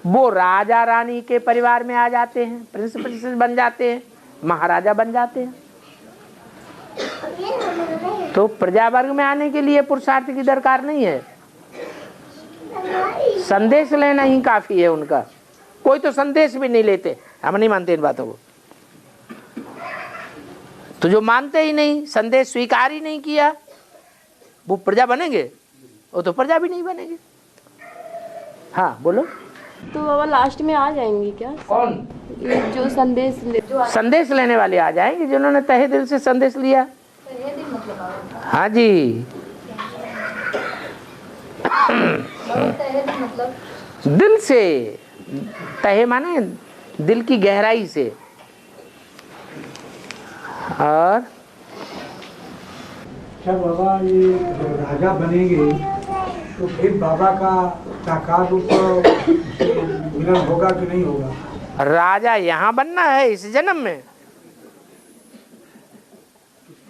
वो राजा रानी के परिवार में आ जाते हैं, प्रिंस प्रिंसेस बन जाते हैं, महाराजा बन जाते हैं। तो प्रजा वर्ग में आने के लिए पुरुषार्थ की दरकार नहीं है। संदेश लेना ही काफी है उनका। कोई तो संदेश भी नहीं लेते, हम नहीं मानते इन बातों को। तो जो मानते ही नहीं, संदेश स्वीकार ही नहीं किया, वो प्रजा बनेंगे? वो तो प्रजा भी नहीं बनेंगे। हाँ बोलो। तो बाबा लास्ट में आ जाएंगे क्या? कौन? जो संदेश लेने वाले आ जाएंगे, जिन्होंने तहे दिल से संदेश लिया। हाँ जी। दिल से, तहे माने दिल की गहराई से। और क्या बाबा ये राजा बनेंगे तो फिर बाबा का साकार रूप मिलन होगा कि नहीं होगा? राजा यहाँ बनना है इस जन्म में?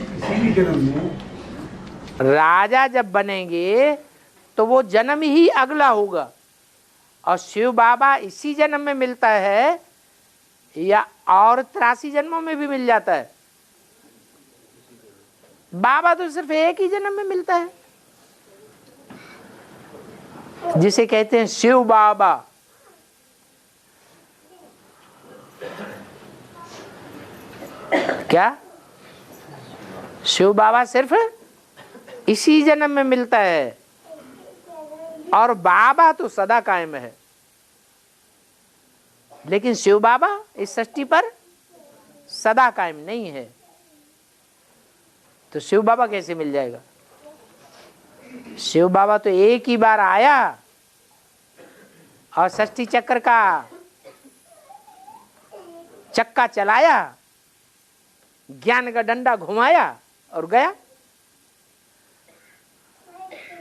किसी भी जन्म में राजा जब बनेंगे तो वो जन्म ही अगला होगा। और शिव बाबा इसी जन्म में मिलता है या और 83 जन्मों में भी मिल जाता है? बाबा तो सिर्फ एक ही जन्म में मिलता है, जिसे कहते हैं शिव बाबा। क्या शिव बाबा सिर्फ इसी जन्म में मिलता है, और बाबा तो सदा कायम है। लेकिन शिव बाबा इस सृष्टि पर सदा कायम नहीं है, तो शिव बाबा कैसे मिल जाएगा? शिव बाबा तो एक ही बार आया और सृष्टि चक्र का चक्का चलाया, ज्ञान का डंडा घुमाया और गया।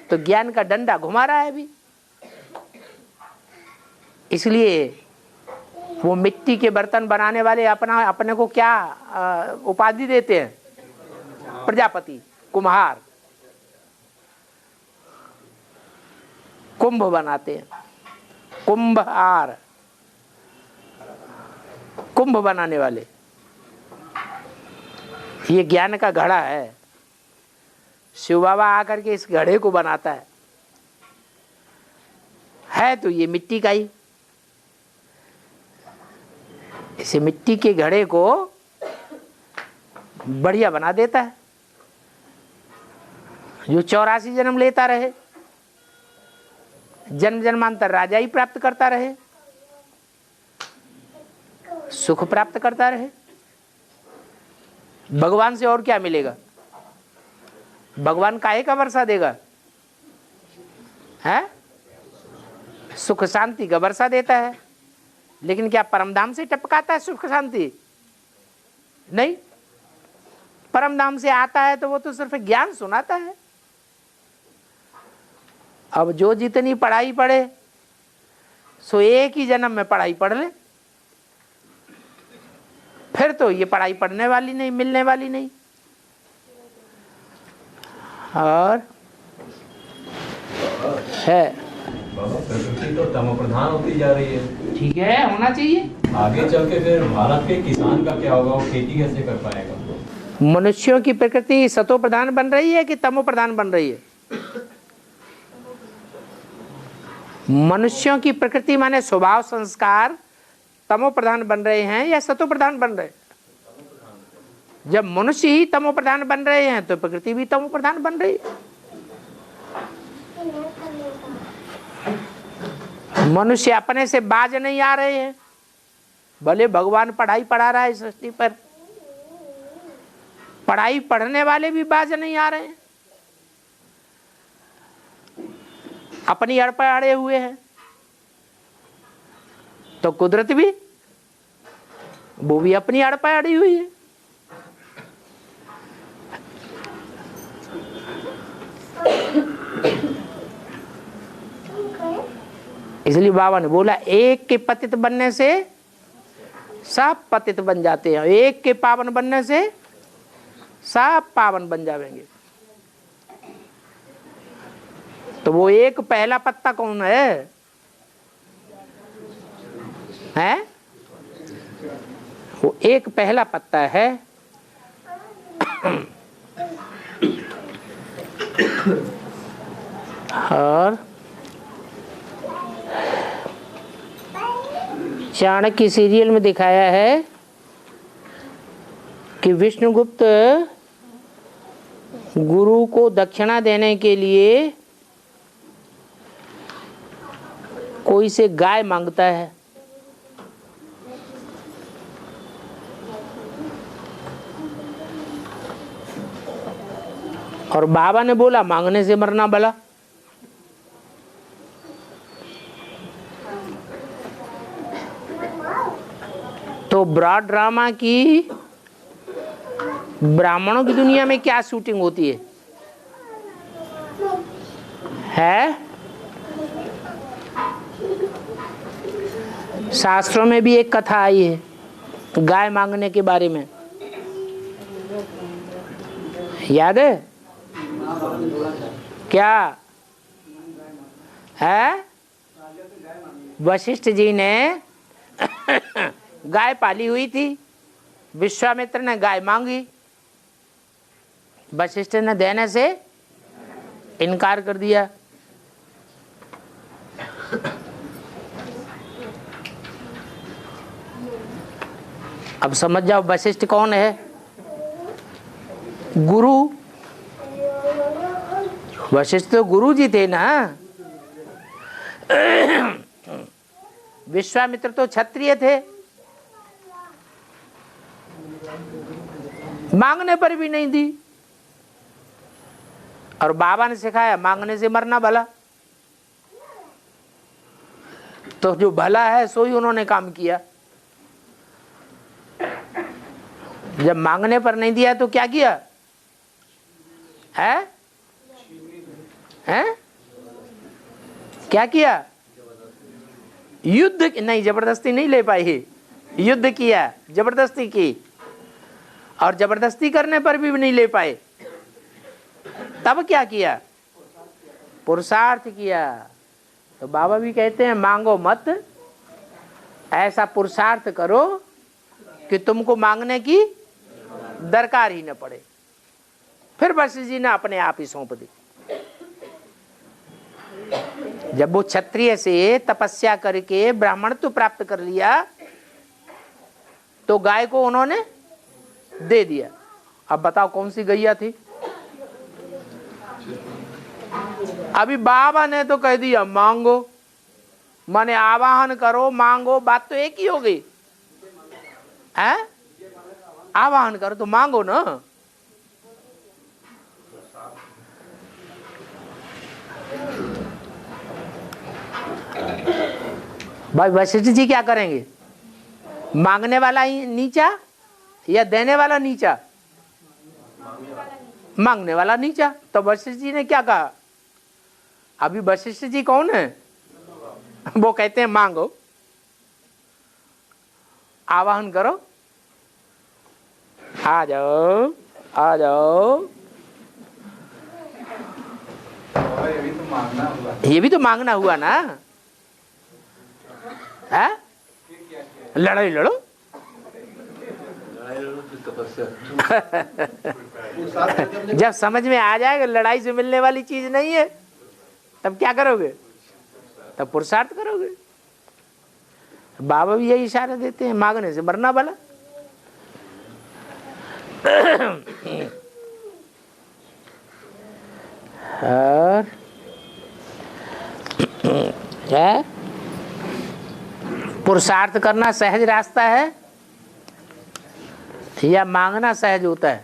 तो ज्ञान का डंडा घुमा रहा है अभी। इसलिए वो मिट्टी के बर्तन बनाने वाले अपने को क्या उपाधि देते हैं? प्रजापति, कुम्हार। कुंभ बनाते हैं, कुंभार, कुंभ बनाने वाले। ये ज्ञान का घड़ा है। शिव बाबा आकर के इस घड़े को बनाता है तो ये मिट्टी का ही। इसे मिट्टी के घड़े को बढ़िया बना देता है, जो 84 जन्म लेता रहे, जन्म जन्मांतर राजा ही प्राप्त करता रहे, सुख प्राप्त करता रहे। भगवान से और क्या मिलेगा? भगवान काहे का वर्षा देगा? है सुख शांति का वर्षा देता है। लेकिन क्या परमधाम से टपकाता है सुख शांति? नहीं। परमधाम से आता है तो वो तो सिर्फ ज्ञान सुनाता है। अब जो जितनी पढ़ाई पढ़े सो एक ही जन्म में पढ़ाई पढ़ ले, फिर तो ये पढ़ाई पढ़ने वाली नहीं, मिलने वाली नहीं। और है बाबा प्रकृति तो तमो प्रधान होती जा रही है। ठीक है, होना चाहिए। आगे चल के फिर भारत के किसान का क्या होगा? वो खेती कैसे कर पाएगा? मनुष्यों की प्रकृति सतो प्रधान बन रही है कि तमो प्रधान बन रही है? मनुष्यों की प्रकृति माने स्वभाव संस्कार तमो प्रधान बन रहे हैं या सतो प्रधान बन रहे हैं? जब मनुष्य ही तमो प्रधान बन रहे हैं तो प्रकृति भी तमो प्रधान बन रही है। मनुष्य अपने से बाज नहीं आ रहे हैं, भले भगवान पढ़ाई पढ़ा रहा है सृष्टि पर, पढ़ाई पढ़ने वाले भी बाज नहीं आ रहे हैं, अपनी अड़ पर अड़े हुए हैं। तो कुदरत भी वो भी अपनी अड़ पर अड़ी हुई है। इसलिए बाबा ने बोला एक के पतित बनने से सब पतित बन जाते हैं, एक के पावन बनने से सब पावन बन जाएंगे। तो वो एक पहला पत्ता कौन है? हैं? वो एक पहला पत्ता है। और चाणक्य सीरियल में दिखाया है कि विष्णुगुप्त गुरु को दक्षिणा देने के लिए कोई से गाय मांगता है। और बाबा ने बोला मांगने से मरना भला। तो ब्रॉड ड्रामा की ब्राह्मणों की दुनिया में क्या शूटिंग होती है? शास्त्रों में भी एक कथा आई है गाय मांगने के बारे में, याद है क्या? है वशिष्ठ जी ने गाय पाली हुई थी, विश्वामित्र ने गाय मांगी, वशिष्ठ ने देने से इनकार कर दिया। अब समझ जाओ वशिष्ठ कौन है। गुरु, वशिष्ठ तो गुरु जी थे ना। विश्वामित्र तो क्षत्रिय थे, मांगने पर भी नहीं दी। और बाबा ने सिखाया मांगने से मरना भला। तो जो भला है सो ही उन्होंने काम किया। जब मांगने पर नहीं दिया तो क्या किया है? हैं? क्या किया? युद्ध नहीं, जबरदस्ती नहीं ले पाई, युद्ध किया, जबरदस्ती की। और जबरदस्ती करने पर भी नहीं ले पाए, तब क्या किया? पुरुषार्थ किया। तो बाबा भी कहते हैं मांगो मत, ऐसा पुरुषार्थ करो कि तुमको मांगने की दरकार ही न पड़े। फिर वशिष्ठ जी ने अपने आप ही सौंप दी। जब वो क्षत्रिय से तपस्या करके ब्राह्मणत्व प्राप्त कर लिया तो गाय को उन्होंने दे दिया। अब बताओ कौन सी गैया थी? अभी बाबा ने तो कह दिया मांगो, माने आवाहन करो, मांगो, बात तो एक ही हो गई है। आवाहन करो तो मांगो ना। भाई वशिष्ठ जी क्या करेंगे? मांगने वाला ही नीचा या देने वाला नीचा? मांगने वाला नीचा। तो वशिष्ठ जी ने क्या कहा? अभी वशिष्ठ जी कौन है? वो कहते हैं मांगो, आवाहन करो, आ जाओ आ जाओ। ये भी तो मांगना हुआ ना है? लड़ाई लड़ो। जब समझ में आ जाएगा लड़ाई से मिलने वाली चीज नहीं है, तब क्या करोगे? तब पुरुषार्थ करोगे। बाबा भी यही इशारा देते हैं, मांगने से मरना भला। और क्या पुरुषार्थ करना सहज रास्ता है या मांगना सहज होता है?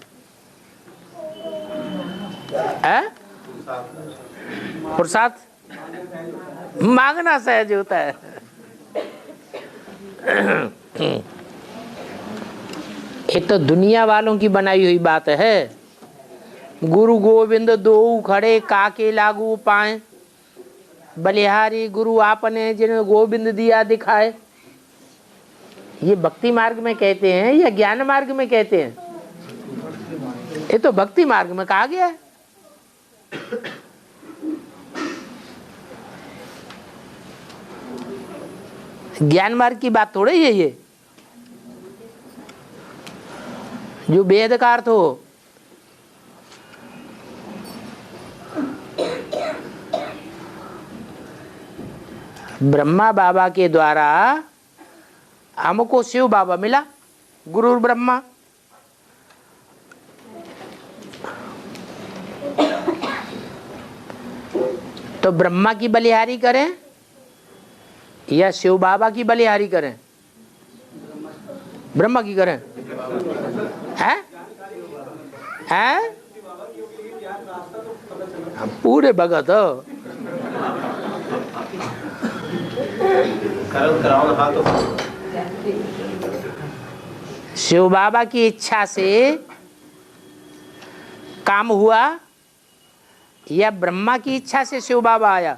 पुरुषार्थ मांगना सहज होता है। ये तो दुनिया वालों की बनाई हुई बात है। गुरु गोविंद दो खड़े काके लागू पाए, बलिहारी गुरु आपने जिन्हें गोविंद दिया दिखाए। ये भक्ति मार्ग में कहते हैं या ज्ञान मार्ग में कहते हैं? ये तो भक्ति मार्ग में कहा गया है। ज्ञान मार्ग की बात थोड़ी है ये, जो वेद का अर्थ हो। ब्रह्मा बाबा के द्वारा हमको शिव बाबा मिला, गुरु ब्रह्मा। तो ब्रह्मा की बलिहारी करें या शिव बाबा की बलिहारी करें? ब्रह्मा की करें? हैं? हैं? पूरे भगत हो। शिव बाबा की इच्छा से काम हुआ या ब्रह्मा की इच्छा से शिव बाबा आया?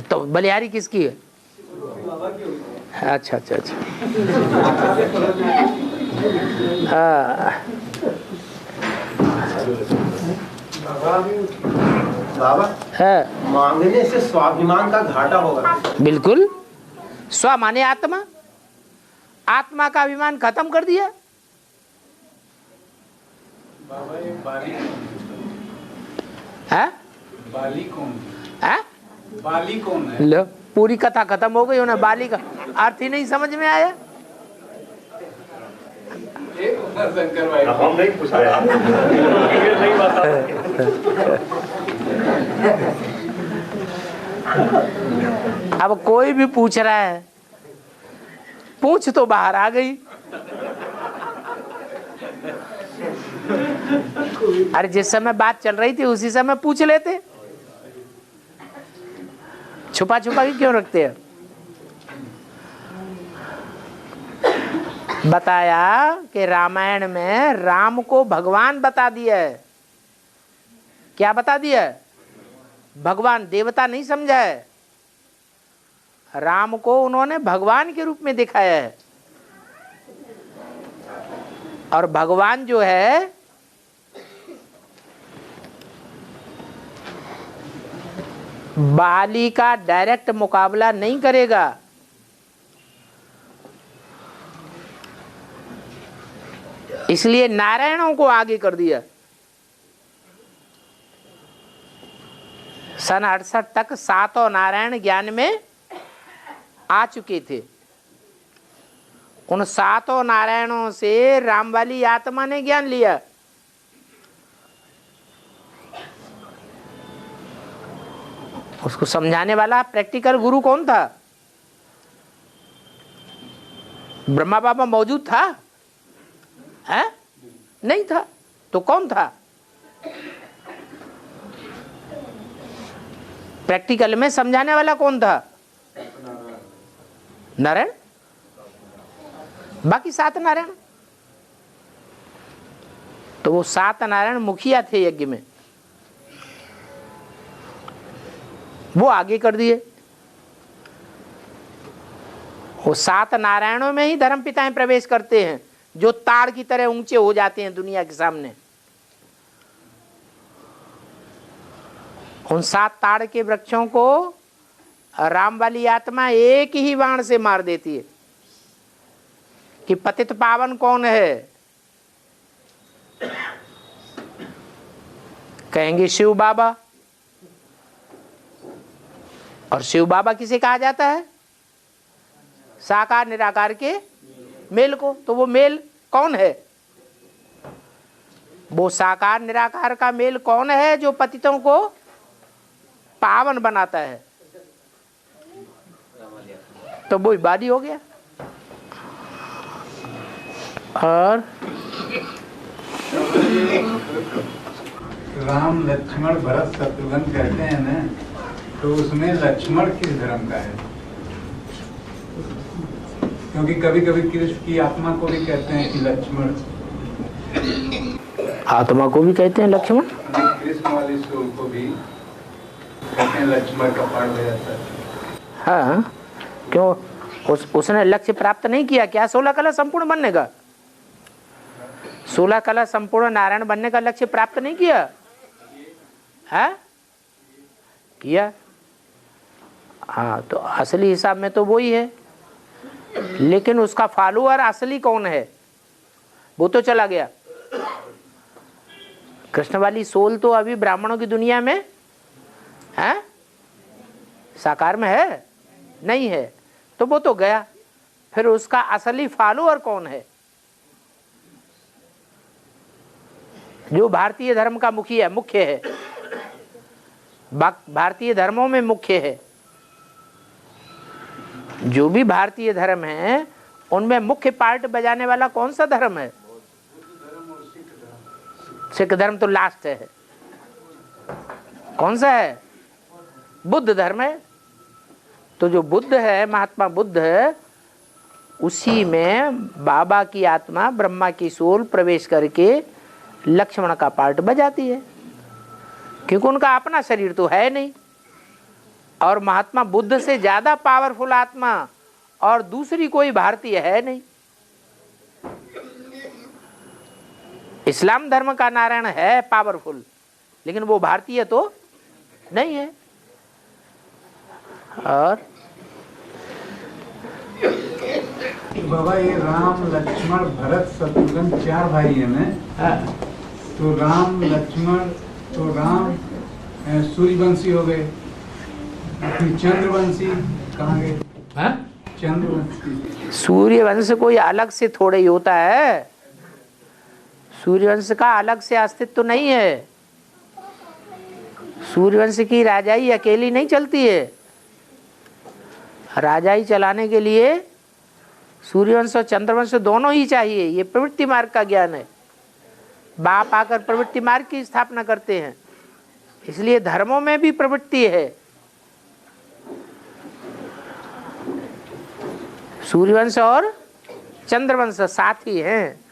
तो बलिहारी किसकी है? अच्छा अच्छा अच्छा। बाबा मांगने से स्वाभिमान का घाटा होगा। बिल्कुल। स्व माने आत्मा, आत्मा का अभिमान खत्म कर दिया। बाबा ये बाली है? बाली कौन है? बाली कौन है? लो पूरी कथा खत्म हो गई। उन्हें बाली का अर्थ ही नहीं समझ में आया। शंकर भाई हम नहीं पूछ रहे आप नहीं बता। अब कोई भी पूछ रहा है, पूछ तो बाहर आ गई। अरे जिस समय बात चल रही थी उसी समय पूछ लेते, छुपा छुपा के क्यों रखते हैं। बताया कि रामायण में राम को भगवान बता दिया है। क्या बता दिया है? भगवान, देवता नहीं समझा है। राम को उन्होंने भगवान के रूप में दिखाया है। और भगवान जो है बाली का डायरेक्ट मुकाबला नहीं करेगा। इसलिए नारायणों को आगे कर दिया। सन 68 तक सातों नारायण ज्ञान में आ चुके थे। उन सातों नारायणों से राम वाली आत्मा ने ज्ञान लिया। उसको समझाने वाला प्रैक्टिकल गुरु कौन था? ब्रह्मा बाबा मौजूद था? है? नहीं था। तो कौन था? प्रैक्टिकल में समझाने वाला कौन था? नारायण। बाकी सात नारायण। तो वो सात नारायण मुखिया थे यज्ञ में, वो आगे कर दिए। वो सात नारायणों में ही धर्म पिताएं प्रवेश करते हैं, जो ताड़ की तरह ऊंचे हो जाते हैं दुनिया के सामने। उन सात ताड़ के वृक्षों को राम वाली आत्मा एक ही बाण से मार देती है कि पतित पावन कौन है? कहेंगे शिव बाबा। और शिव बाबा किसे कहा जाता है? साकार निराकार के मेल को। तो वो मेल कौन है? वो साकार निराकार का मेल कौन है जो पतितों को पावन बनाता है? तो वो बादी हो गया। और राम लक्ष्मण भरत शत्रुघ्न कहते हैं ना, तो उसमें लक्ष्मण किस धर्म का है? क्योंकि कभी कभी कृष्ण की आत्मा को भी कहते हैं कि लक्ष्मण। आत्मा को भी कहते हैं लक्ष्मण। कृष्ण वाली सोल को भी कहते हैं लक्ष्मण का पाठ हो जाता है। हाँ, क्यों? उसने लक्ष्य प्राप्त नहीं किया क्या 16 कला संपूर्ण बनने का? 16 कला संपूर्ण नारायण बनने का लक्ष्य प्राप्त नहीं किया है? किया। हाँ, तो असली हिसाब में तो वही है, लेकिन उसका फॉलोअर असली कौन है? वो तो चला गया। कृष्ण वाली सोल तो अभी ब्राह्मणों की दुनिया में है, साकार में है नहीं है, तो वो तो गया। फिर उसका असली फॉलोअर कौन है? जो भारतीय धर्म का मुख्य है, भारतीय धर्मों में मुख्य है। जो भी भारतीय धर्म है उनमें मुख्य पार्ट बजाने वाला कौन सा धर्म है? सिख धर्म तो लास्ट है। कौन सा है? बुद्ध धर्म है। तो जो बुद्ध है, महात्मा बुद्ध है, उसी में बाबा की आत्मा, ब्रह्मा की सोल प्रवेश करके लक्ष्मण का पार्ट बजाती है, क्योंकि उनका अपना शरीर तो है नहीं। और महात्मा बुद्ध से ज्यादा पावरफुल आत्मा और दूसरी कोई भारतीय है नहीं। इस्लाम धर्म का नारायण है पावरफुल, लेकिन वो भारतीय तो नहीं है। और बाबा, ये राम लक्ष्मण भरत शत्रुघ्न 4 भाई हैं ना? तो राम लक्ष्मण, तो राम सूर्यवंशी हो गए, फिर चंद्रवंशी कहाँ गए? चंद्रवंशी। सूर्यवंश कोई अलग से थोड़े ही होता है। सूर्यवंश का अलग से अस्तित्व तो नहीं है। सूर्यवंश की राजाई अकेली नहीं चलती है। राजाई चलाने के लिए सूर्यवंश और चंद्रवंश दोनों ही चाहिए। ये प्रवृत्ति मार्ग का ज्ञान है। बाप आकर प्रवृत्ति मार्ग की स्थापना करते हैं, इसलिए धर्मों में भी प्रवृत्ति है। सूर्यवंश और चंद्रवंश साथी हैं।